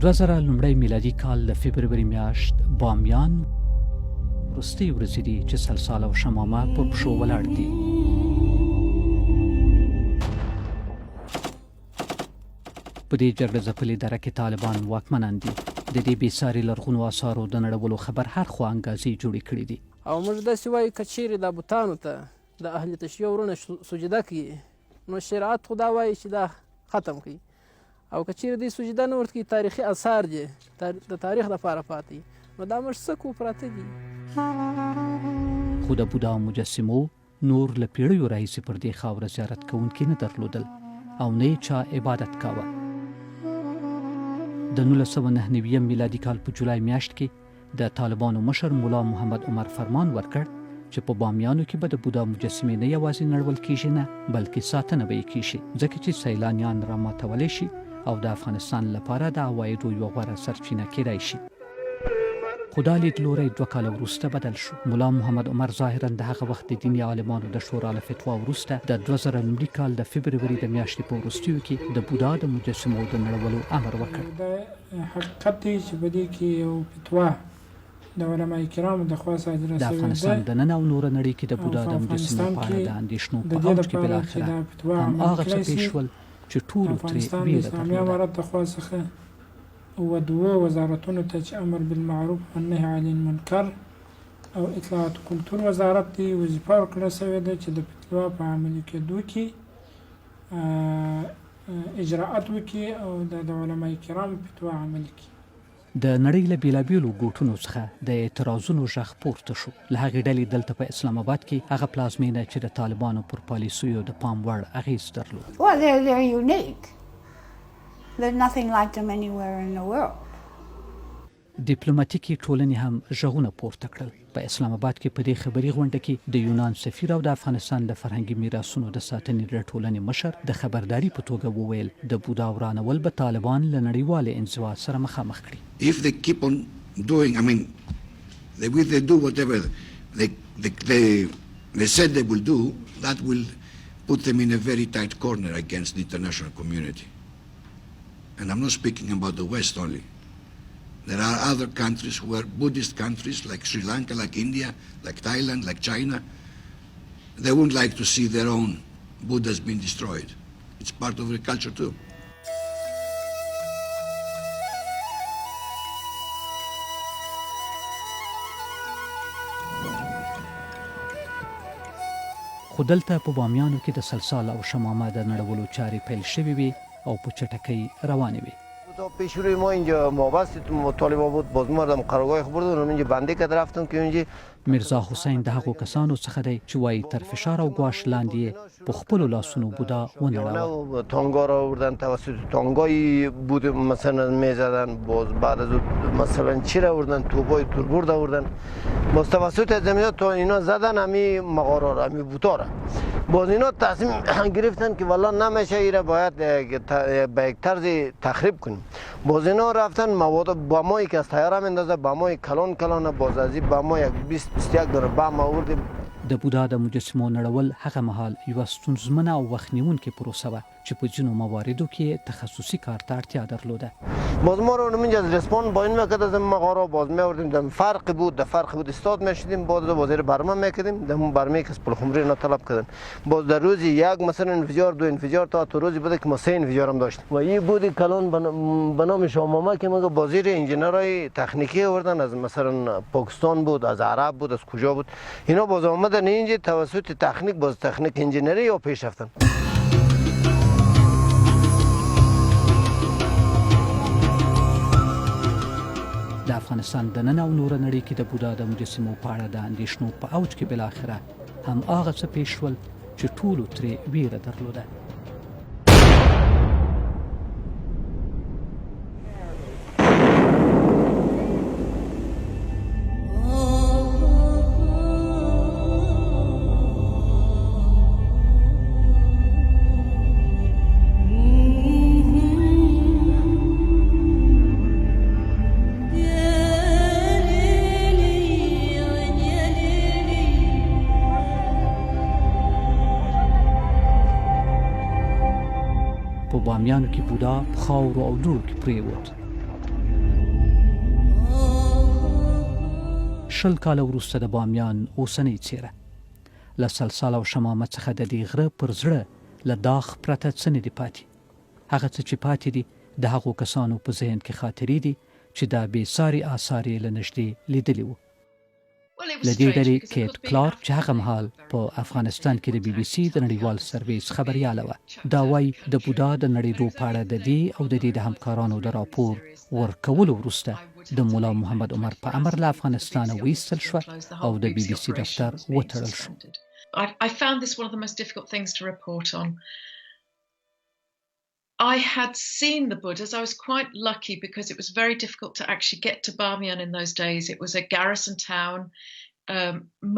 2000 لومړی میلادي کال د فبروري میاشت بامیان وروستۍ ورځې دي چې سلسال او شمامه پر پښو ولاړ دي. په دې جګړه ځپلې دره کې طالبان واکمنان دي. د دې بېساري لرغونو آثارو د نړولو خبر هر خوا انګازې جوړې کړي دي. او موږ داسې وایو که چیرې دا بوتانو ته د اهل تشیع وروڼه سجده کوي نو شریعت خو دا وایي چې دا ختم کړي، او که چیرې دوی سجده نه ورته کوي تاریخي اثار دي د تاریخ دپاره پاتې نو دا موږ څه کوو پراته دي. خو د بودا مجسمو نور له پیړیو راهیسې پر دې خاوره زیارت کوونکي نه درلودل او نه یې چا عبادت کاوه. د 1999 میلادي کال په جولای میاشت کې د طالبانو مشر مولا محمد عمر فرمان ورکړ چې په بامیانو کې به د بودا مجسمې نه یوازې نړول کیږي نه بلکې ساتنه به یې کیږي، ځکه چې سیلانیان راماتولی شي او د افغانستان لپاره د عوایدو یوه غوره سرچینه کیدای شي. خو دا لیدلوری 2 کاله وروسته بدل شو. مولا محمد عمر ظاهرا د هغه وخت د دیني عالمانو د شورا له فتوا وروسته د 2000 لومړي کال د فبروري د میاشتې په وروستیو کې د بودا د مجسمو د نړولو امر وکړ. حقیقت دی چې په دې کې یو فتوا د علماء کرامو د خوا صادره شوې ده. د افغانستان د ننه او نوره نړۍ کې د بودا د مجسمو په اړه د اندېښنو په اوج کې بالاخره هماغه څه پیښ شول چې ټولو ترې ویره درلوده. ودوه وزارتونو ته چې امر بالمعروف والنهي عن المنکر او اطلاعات کلتور وزارت دی وظیفه ورکړه شوې ده چې د فتوا په عملي کېدو کې اجراءات وکړي او د علماء کرامو فتوا عملي کړي. د نړۍ له بېلابېلو ګوټونو څخه د اعتراضونو غږ پورته شو. له هغې ډلې دلته په اسلام آباد کې هغه پلازمینه چې د طالبانو پر پالیسیو د پام وړ اغېز درلود. Well, they're unique. There's nothing like them anywhere in the world. ډیپلوماټیکي ټولنې هم غږونه پورته کړل. په اسلام آباد کې په دې خبري غونډه کې د یونان سفیر او د افغانستان د فرهنګي میراثونو د ساتنې د ټولنې مشر د خبرداري په توګه وویل د بودا ورانول به طالبان له نړیوالې انزوا سره مخامخ کړي. If they keep on doing, I mean, they do whatever they said they will do, that will put them in a very tight corner against the international community. And I'm not speaking about the West only. There are other countries who are Buddhist countries like Sri Lanka, like India, like Thailand, like China. They wouldn't like to see their own Buddhas being destroyed. It's part of their culture too. خو دلته په بامیانو کې د سلسال او شمامه د نړولو چارې پیل شوې وي او په چټکۍ روانې وي. تا پیش روی ما اینجا مابست طالبان بود باز مردم قرارگاه بردن اونجا بنده که رفتم که اونجا میرزا حسین د هغو کسانو څخه دی چې وایي تر فشار او ګواښ لاندې په خپلو لاسونو بودا ونړاوه. تانگا را آوردن توسط تانگایی بود مثلا میزدن باز بعد از مثلا چی را آوردن توبای توربرد آوردن باز توسط زمینات تا اینا زدن همی مغارا را همی بوتا را باز اینا تصمیم گرفتن که والله نمیشه ایره باید به یک طرز تخریب کنیم. باز اینا رفتن مواد بمایی که از تیاره میندازه بمای کلان کلانه باز از این بما یک 21 دونه بم آوردیم. د بودا د مجسمو نړول هغه مهال یوه ستونزمنه او وخت نیونکې پروسه وه چې په ځینو مواردو کې تخصصي کار ته اړتیا درلوده. باز ما رو منجا از رسپان با این میکرد از مغارا باز میوردیم دم فرق بود استاد میشدیم باز وزیر برنامه میکردیم دم برنامه که پول خمری اینا طلب کردن باز در روزی یک مثلا انفجار دو انفجار تا تو روزی بوده که ما 3 انفجار هم داشتیم و این بود کلان به نام شامامه که ما بازیر انجینرای تکنیکی آوردن از مثلا پاکستان بود از عرب بود از کجا بود اینا باز آمدن اینجا توسط تکنیک باز تکنیک انجینری یا پیش رفتن. د افغانستان د ننه او نوره نړۍ کې د بودا د مجسمو په اړه د اندېښنو په اوج کې بالاخره هم هغه څه پیښ شول چې ټولو ترې ویره درلوده. په بامیانو کې بودا په خاورو او دوړو کې پرېوت. شل کاله وروسته د بامیان اوسنۍ څیره. له سلسال او شمامه څخه د دې غره پر زړه له داغ پرته څه نه دي پاتې. هغه څه چې پاتې دي د هغو کسانو په ذهن کې خاطرې دي چې دا بېساري آثار یې له نږدې لیدلي وو. له دې ډلې کیټ کلارک چې هغه مهال په افغانستان کې د بي بي سي د نړیوال سرویس خبریاله وه، دا وایي د بودا د نړېدو په اړه د دې او د دې د همکارانو د راپور ورکولو وروسته د مولا محمد عمر په امر له افغانستانه وایستل شوه او د بي بي سي دفتر وتړل شو. I found this one of the most difficult things to report on. I had seen the Buddhas. I was quite lucky because it was very difficult to actually get to Bamiyan in those days. It was a garrison town.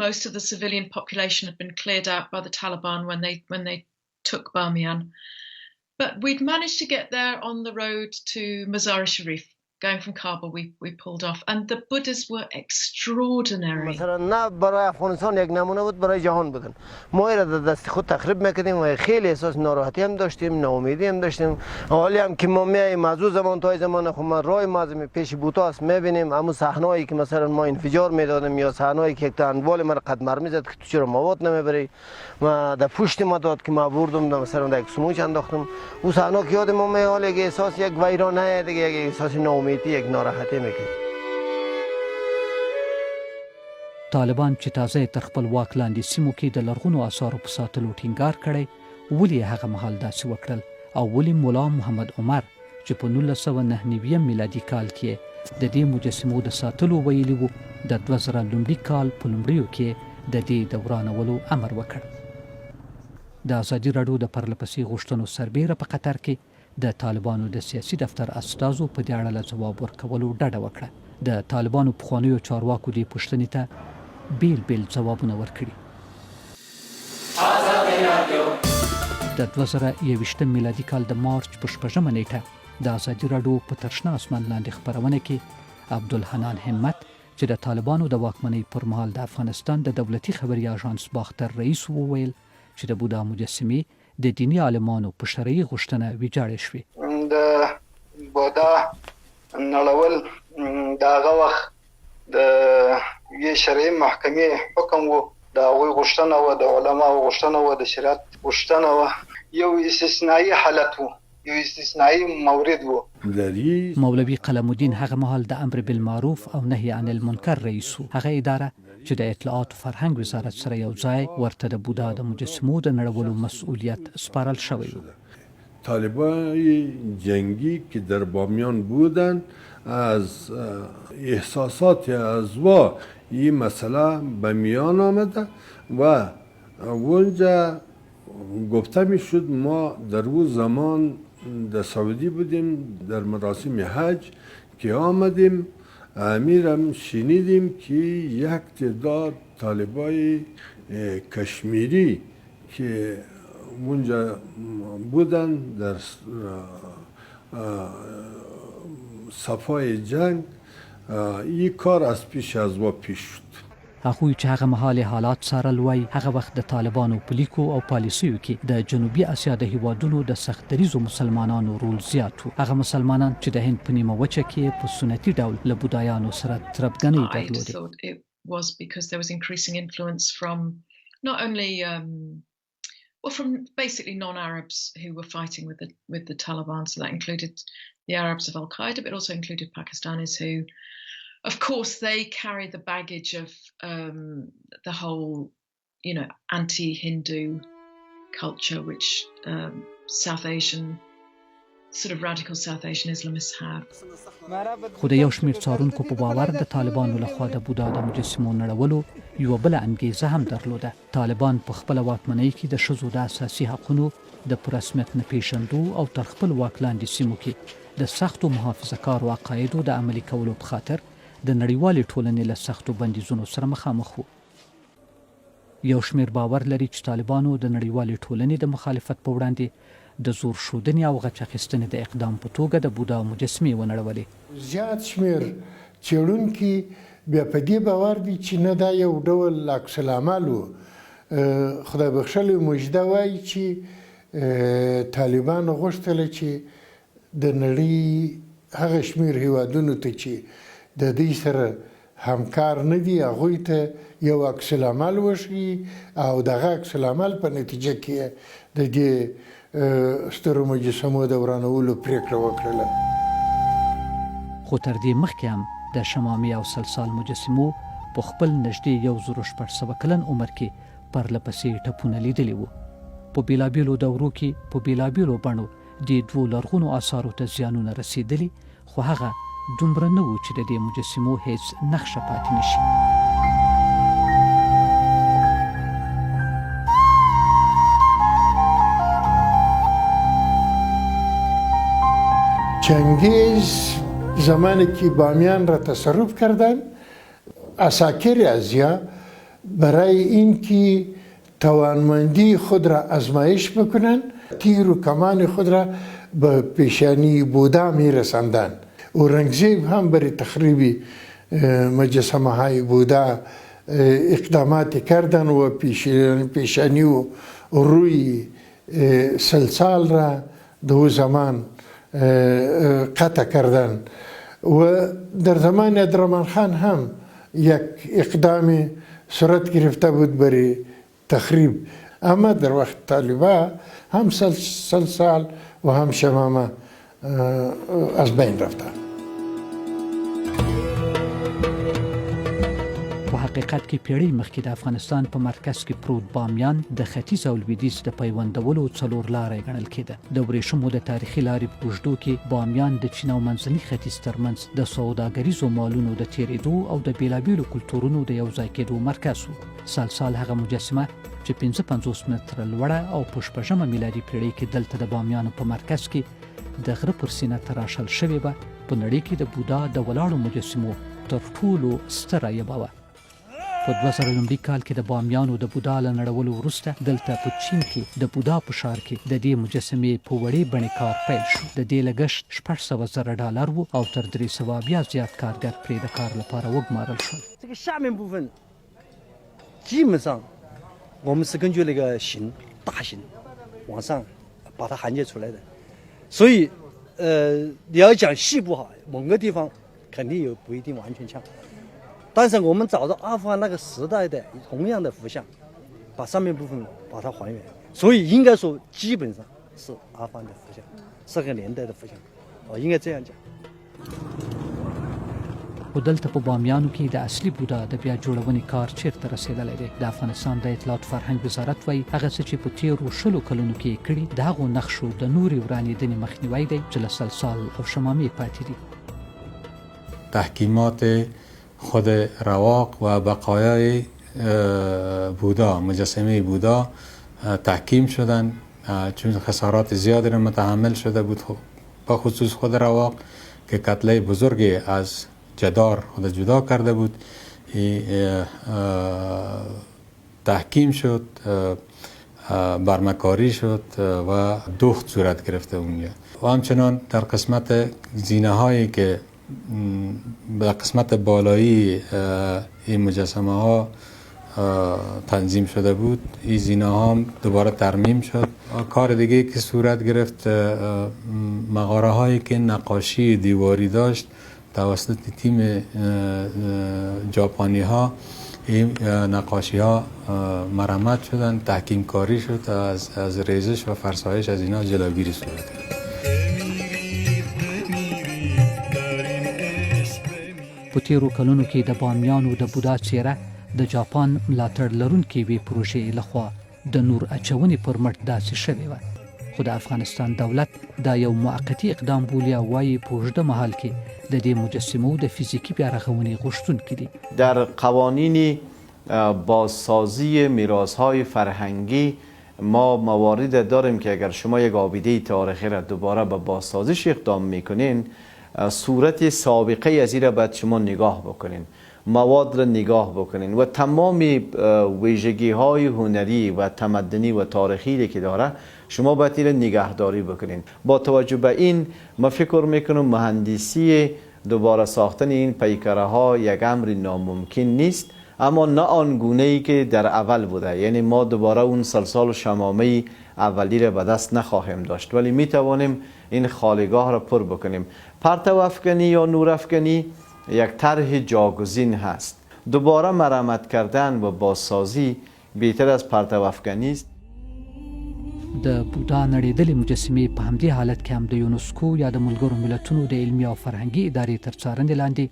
Most of the civilian population had been cleared out by the Taliban when they took Bamiyan. But we'd managed to get there on the road to Mazar-e-Sharif. Going from Kabul, we pulled off, and the Buddhas were extraordinary. مثلا نه برای افغانستان یک نمونه بود، برای جهان بودن. ما را در دست خود تخریب میکردیم و خیلی احساس ناراحتی هم داشتیم، ناامیدی هم داشتیم. حالی هم که ما میایم از اون زمان تا زمان خود ما راه معظم پیش بوتاس میبینیم، همون صحنه‌ای که مثلا ما انفجار میدادیم یا صحنه‌ای که یک تا انوال ما قد مرمی زد که تو چرا مواد نمیبری. ما در پشت ما داد که ما بردم مثلا در یک سموچ انداختم. اون صحنه که یاد ما میاد یک احساس یک ویرانه دیگه، یک احساس ناامیدی، یک ناراحتی میکنه. طالبان چې تازه تر خپل واک لاندې سیمو کې د لرغونو آثارو په ساتلو ټینګار کړی، ولې هغه مهال داسې وکړل او ولې مولا محمد عمر چې په 1999 میلادي کال کې د دې مجسمو د ساتلو ویلي وو، د 2000 لومړي کال په لومړیو کې د دې د ورانولو امر وکړ. د ازادي راډیو د پرلپسې غوښتنو سربیره په قطر کې د طالبانو د سیاسي دفتر استازو په دې اړه له ځواب ورکولو ډډه وکړه. د طالبانو پخوانیو چارواکو دې پوښتنې ته بیل بیل ځوابونه ورکړي. د 2021 میلادي کال د مارچ په 6مه نیټه د ازادي راډیو په ترشنه اسمان لاندې خپرونه کې عبدالحنان همت چې د طالبانو د واکمنۍ پر مهال د افغانستان د دولتي خبري اژانس باختر رئیس وویل چې د بودا مجسمې د دینی عالمانو په شرعي غوښتنه ویجاړې شوې. د بودا نړول د هغه وخت د یو شرعي محکمې حکم وو، د هغوی غوښتنه وه، د علماو غوښتنه وه، د شریعت غوښتنه وه، یو استثنایي حالت وو، یو استثنایی مورد وو. مولوي قلم الدین هغه مهال د امر بالمعروف او نهي عن المنکر رئیس وو. هغه اداره چې د اطلاعات او فرهنګ وزارت سره یو ځای ورته د بودا د مجسمو د نړولو مسئولیت سپارل شوی و. طالبای جنگی که در بامیان بودند از احساسات ازوا این مسئله به میان آمده و اونجا گفته می شد ما در اون زمان در سعودی بودیم در مراسم حج که آمدیم، امیرم شنیدیم که یک تعداد طالبای کشمیری که اونجا بودن در صفای جنگ این کار از پیش از وا پیش شد. هغوی چې هغه مهال حالات څارل وای، هغه وخت د طالبانو په لیکو او پالیسیو کې د جنوبي اسیا د هیوادونو د سختدریزو مسلمانانو رول زیات و. هغه مسلمانان چې د هند په نیمه وچه کې په سنتي ډول له بودایانو سره تربګنۍ درلودې. It was because there was increasing influence from not only from basically non-Arabs who were fighting with the Taliban, so that included the Arabs of Al-Qaeda, but also included Pakistanis who, of course, they carry the baggage of the whole, anti-Hindu culture, which South Asian, sort of radical South Asian Islamists have. خو د یو شمېر څارونکو په باور د طالبانو لخوا د بودا د مجسمو نړولو یوه بله انګیزه هم درلوده. طالبان په خپله واکمنۍ کې د ښځو د اساسي حقونو د پرسمیت نه پیژندو او تر خپل واک لاندې سیمو کې د سختو محافظه کارو عقایدو د عملي کولو په خاطر د نړیوالې ټولنې له سختو بندیزونو سره مخامخ وو. یو شمېر باور لري چې طالبانو د نړیوالې ټولنې د مخالفت په وړاندې د زور ښودنې او غچ اخیستنې د اقدام په توګه د بودا مجسمې ونړولې. زیات شمېر څېړونکي بیا په دې باور دي چې نه دا یو ډول عکس العمل و. خدای بخښلی مجده وایي چې طالبانو غوښتله چې د نړۍ هغه شمېر هیوادونو ته چې د دوی سره همکار نه دي هغوی ته یو عکس العمل وښيي او دغه عکس العمل په نتیجه کې د دې سترو مجسمو د ورانولو پرېکړه وکړله. خو تر دې مخکې هم د شمامې او سلسال مجسمو په خپل نږدې 1600 کلن عمر کې پرله پسې ټپونه لیدلي وو. په بېلابېلو دورو کې په بېلابېلو بڼو دې دوو لرغونو آثارو ته زیانونه رسېدلي، خو هغه دومره نه وو چې د دې مجسمو هیڅ نقشه پاتې نشي. چنگیز زمانی که بامیان را تصرف کردن، عساکر ازیا برای اینکه توانمندی خود را آزمایش بکنن تیر و کمان خود را به پیشانی بودا می رساندن. اورنگزیب هم برای تخریب مجسمه های بودا اقدامات کردن و پیشانی و روی سلسال را دو زمان قطع کردن و در زمان ادرامان خان هم یک اقدام صورت گرفته بود برای تخریب، اما در وقت طالبا هم سلسال و هم شمامه از بین رفتن. په حقیقت کې پیړۍ مخکې د افغانستان په مرکز کې پروت بامیان د ختیځ او لویدیځ د پیوندولو څلور لارې ګڼل کېده. د ورېښمو د تاریخي لارې په اوږدو کې بامیان د چین او منځني ختیځ ترمنځ د سوداګریزو مالونو د تېرېدو او د بېلابېلو کلتورونو د یوځای کېدو مرکز و. سلسال هغه مجسمه چې 55 متره لوړه او په 6مه میلادي پیړۍ کې دلته د بامیانو په مرکز کې د غره پر سینه تراشل شوې وه، په نړۍ کې د بودا د ولاړو مجسمو تر ټولو ستره یبه وه. په 2000 کال کې د بامیانو د بودا له نړولو وروسته دلته په چین کې د بودا په ښار کې د دې مجسمې په وړې بڼې کار پیل شو. د دې لګښت $600,000 و او تر 300 بیا زیات کارګر پرې د کار لپاره وګمارل شول. 这个下面部分基本上我们是根据那个形大形往上把它焊接出来的，所以你要讲细部哈，某个地方肯定有不一定完全像，但是我们找到阿富汗那个时代的同样的幅像，把上面部分把它还原，所以应该说基本上是阿富汗的幅像，这个年代的幅像，应该这样讲。خو دلته په بامیانو کې د اصلي بودا د بیا جوړونې کار چیرته رسېدلی دی؟ د افغانستان د اطلاعات فرهنګ وزارت وایي هغه څه چې په تېرو 10 کلونو کې یې کړي د هغو نقشو د نورې ورانېدنې مخنیوی دی چې له سلسال او شمامې پاتې دي. تحکیمات خود رواق و بقایای بودا، مجسمه بودا تحکیم شدن چون خسارات زیادی را متحمل شده بود، با خصوص خود رواق که کتله بزرگی از جدار خود جدا کرده بود. تحکیم شد، برمکاری شد و دوخت صورت گرفته اونجا. و همچنان در قسمت زینه هایی که به قسمت بالایی این مجسمه ها تنظیم شده بود، این زینه ها هم دوباره ترمیم شد. کار دیگه که صورت گرفت مغاره هایی که نقاشی دیواری داشت توسط تیم ژاپنی ها، این نقاشی ها مرمت شدن، تحکیم کاری شد، از ریزش و فرسایش از اینا جلوگیری صورت گرفت. په تیرو کلونو کې د بامیانو د بودا څیره د جاپان ملاتړ لرونکې وی پروژې لخوا د نور اچونې پر مټ داسې شوې وه، خو د افغانستان دولت دا یو موقتي اقدام بولي او وایي په اوږده مهال کې د دې مجسمو د فیزیکی بیارغونې غوښتونکي دي. در قوانین بازسازی میراث‌های فرهنگی ما موارد داریم که اگر شما یک آبیده تاریخی را دوباره به بازسازیش اقدام میکنین، صورت سابقه از این را باید شما نگاه بکنین، مواد را نگاه بکنین و تمام ویژگی های هنری و تمدنی و تاریخی که داره شما باید این را نگهداری بکنین. با توجه به این ما فکر میکنم مهندسی دوباره ساختن این پیکره ها یک امر ناممکن نیست، اما نه آن گونه ای که در اول بوده، یعنی ما دوباره اون سلسال و شمامه اولی را به دست نخواهیم داشت، ولی می توانیم این خالیگاه را پر بکنیم. پرتو افکنی یا نور افکنی یک طرح جاگزین هست. دوباره مرمت کردن و بازسازی بهتر از پرتو افغانی است. د بودا نړیدلې مجسمې په همدې حالت کې هم د یونسکو یا د ملګرو ملتونو د علمي او فرهنګي ادارې تر څارنې لاندې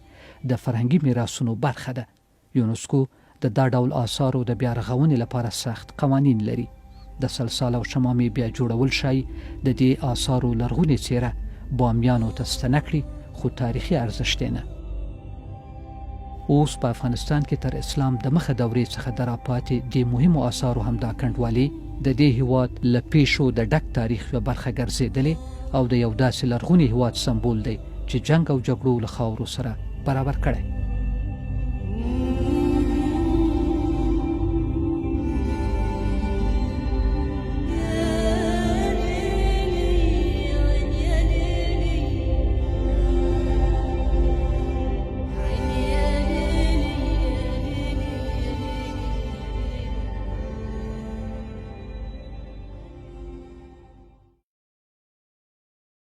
د فرهنګي میراثونو برخه ده. یونسکو د دا ډول آثارو د بیا رغونې لپاره سخت قوانین لري. د سلسال او شمامې بیا جوړول شای د دې آثارو لرغونې څیره بامیانو ته ستنه کړي، خو تاریخي ارزښت نه. اوس په افغانستان کې تر اسلام د مخه دورې څخه د راپاتې د مهمو آثارو همدا کنډوالي د دې هیواد له پیشو د ډک تاریخ یوه برخه ګرځېدلې او د یو داسې لرغوني هیواد سمبول دی چې جنګ او جګړو له خاورو سره برابر کړی.